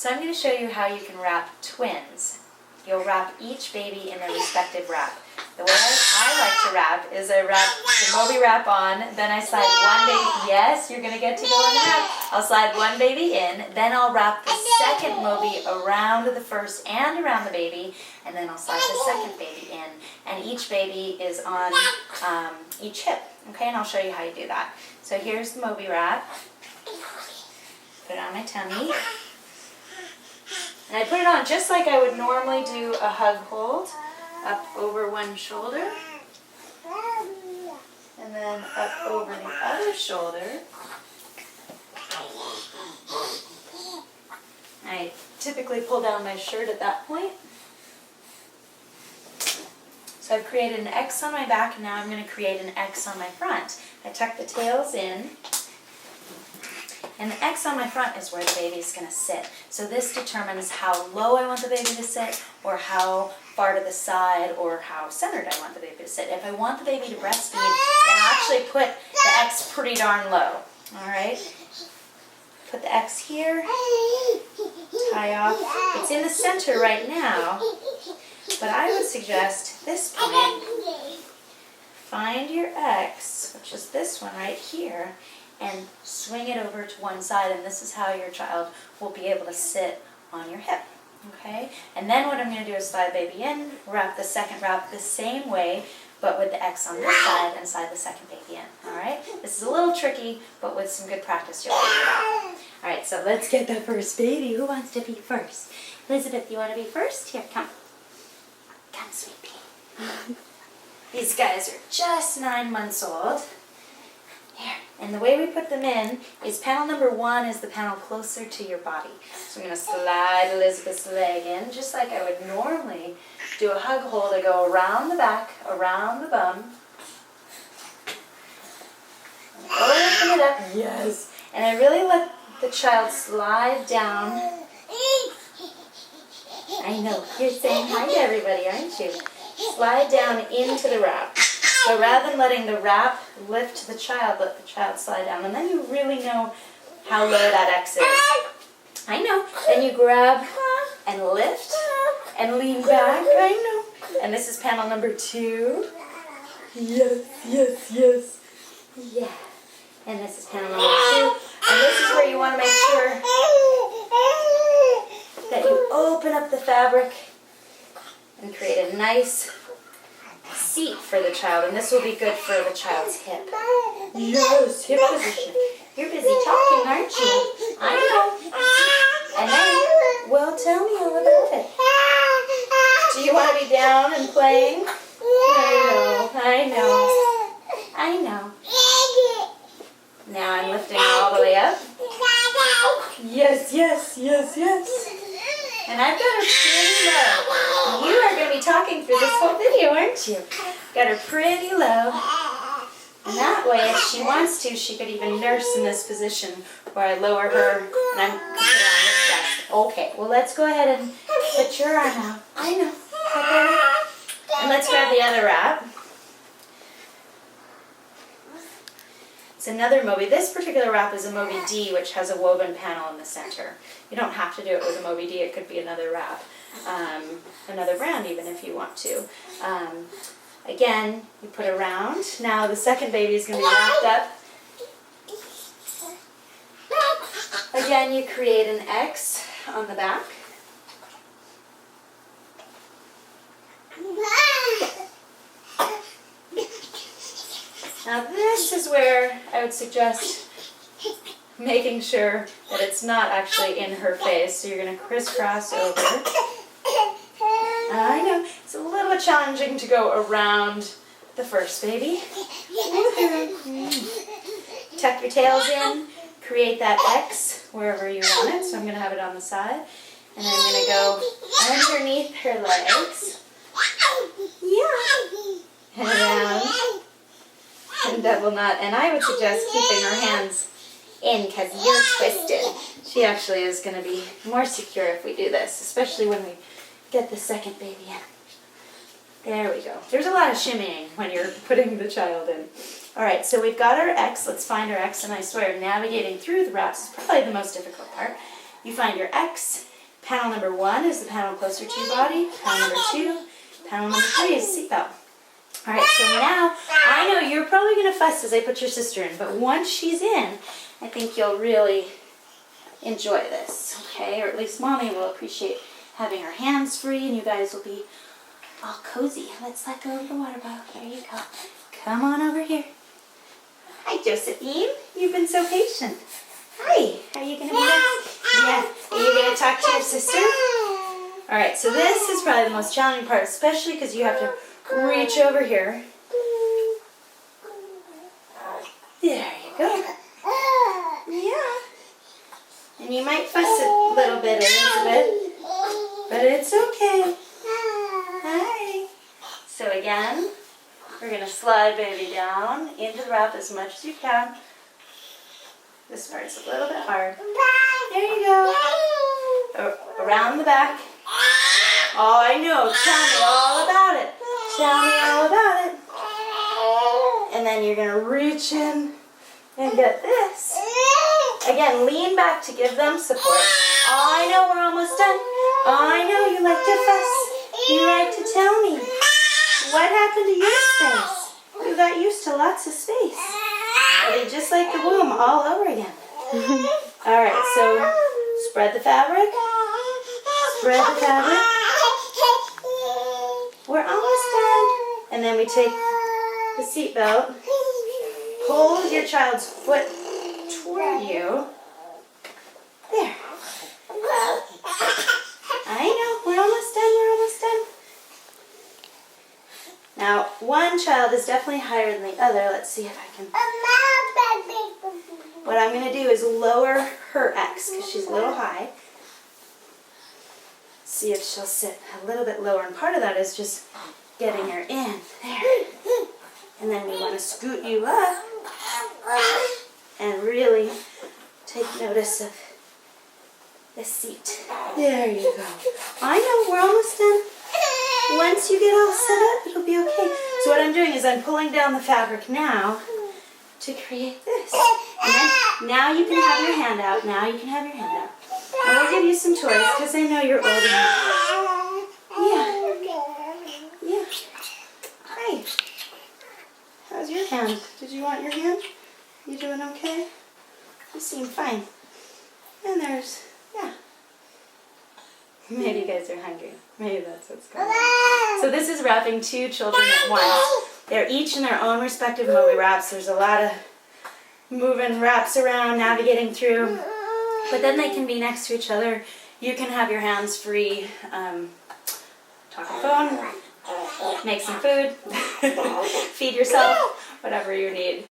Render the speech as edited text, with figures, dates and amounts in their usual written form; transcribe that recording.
So I'm going to show you how you can wrap twins. You'll wrap each baby in their respective wrap. The way I like to wrap is I wrap the Moby wrap on, then I slide one baby, yes, you're going to get to go in the wrap. I'll slide one baby in, then I'll wrap the second Moby around the first and around the baby, and then I'll slide the second baby in. And each baby is on each hip, okay, and I'll show you how you do that. So here's the Moby wrap. Put it on my tummy. And I put it on just like I would normally do a hug hold, up over one shoulder, and then up over the other shoulder. I typically pull down my shirt at that point. So I've created an X on my back, and now I'm going to create an X on my front. I tuck the tails in. And the X on my front is where the baby is going to sit. So this determines how low I want the baby to sit, or how far to the side, or how centered I want the baby to sit. If I want the baby to breastfeed, then I'll actually put the X pretty darn low. All right? Put the X here, tie off. It's in the center right now, but I would suggest this point, find your X, which is this one right here, and swing it over to one side, and this is how your child will be able to sit on your hip, okay? And then what I'm going to do is slide the baby in, wrap the second wrap the same way, but with the X on this side, and slide the second baby in, all right? This is a little tricky, but with some good practice, you'll figure it out. All right, so let's get the first baby. Who wants to be first? Elizabeth, you want to be first? Here, come. Come, sweet pea. These guys are just 9 months old. Here. And the way we put them in is panel number 1 is the panel closer to your body. So I'm going to slide Elizabeth's leg in, just like I would normally do a hug hold. I go around the back, around the bum. Open it up. Yes. And I really let the child slide down. I know. You're saying hi to everybody, aren't you? Slide down into the wrap. So rather than letting the wrap lift the child, let the child slide down. And then you really know how low that X is. I know. Then you grab and lift and lean back. I know. And this is panel number 2. Yes, yes, yes. Yeah. And this is panel number 2. And this is where you want to make sure that you open up the fabric and create a nice seat for the child, and this will be good for the child's hip. Yes, hip position. You're busy talking, aren't you? I know. And then, well, tell me all about it. Do you want to be down and playing? I know. I know. Now I'm lifting all the way up. Yes, yes, yes, yes. And I've got her pretty low. You are going to be talking for this whole video, aren't you? Got her pretty low. And that way, if she wants to, she could even nurse in this position where I lower her and I'm going to put her on this desk. Okay, well, let's go ahead and put your arm out. I know. Okay. And let's grab the other wrap. It's another Moby. This particular wrap is a Moby D, which has a woven panel in the center. You don't have to do it with a Moby D. It could be another wrap, another brand even if you want to. Again, you put around. Now the second baby is going to be wrapped up. Again, you create an X on the back. Now this is where I would suggest making sure that it's not actually in her face. So you're going to crisscross over. I know, it's a little bit challenging to go around the first baby. Tuck your tails in, create that X wherever you want it. So I'm going to have it on the side. And I'm going to go underneath her legs. Yeah. And around. And double knot, and I would suggest keeping her hands in because you're twisted. She actually is going to be more secure if we do this, especially when we get the second baby in. There we go. There's a lot of shimmying when you're putting the child in. All right, so we've got our X. Let's find our X, and I swear navigating through the wraps is probably the most difficult part. You find your X, Panel number 1 is the panel closer to your body. Panel number 2, panel number 3 is seatbelt. All right, so now I know you're probably going to fuss as I put your sister in, but once she's in, I think you'll really enjoy this, okay? Or at least Mommy will appreciate having her hands free, and you guys will be all cozy. Let's let go of the water bottle. There you go. Come on over here. Hi, Josephine. You've been so patient. Hi. Are you going to be next? Yeah. Are you going to talk to your sister? All right, so this is probably the most challenging part, especially because you have to reach over here. There you go. Yeah. And you might fuss a little bit, Elizabeth, but it's okay. Hi. So again, we're going to slide baby down into the wrap as much as you can. This part's a little bit hard. There you go. Around the back. Oh, I know. Tell me all about it. Tell me all about it. And then you're going to reach in and get this. Again, lean back to give them support. Oh, I know we're almost done. Oh, I know you like to fuss. You like to tell me. What happened to your space? You got used to lots of space. Are they just like the womb all over again? All right, so spread the fabric. Spread the fabric. We're almost done. And then we take the seatbelt. Hold your child's foot toward you. There. I know, we're almost done, we're almost done. Now, one child is definitely higher than the other. Let's see if I can. What I'm going to do is lower her X because she's a little high. See if she'll sit a little bit lower. And part of that is just getting her in. There. And then we want to scoot you up and really take notice of the seat. There you go. I know, we're almost done. Once you get all set up, it'll be okay. So what I'm doing is I'm pulling down the fabric now to create this. And then now you can have your hand out. Now you can have your hand out. And we'll give you some toys because I know you're old enough. Yeah. Yeah. Hi. How's your hand? Did you want your hand? You doing okay? You seem fine. And there's, yeah. Maybe you guys are hungry. Maybe that's what's going on. So this is wrapping 2 children at once. They're each in their own respective Moby wraps. There's a lot of moving wraps around, navigating through. But then they can be next to each other. You can have your hands free. Talk on the phone. Make some food. Feed yourself. Whatever you need.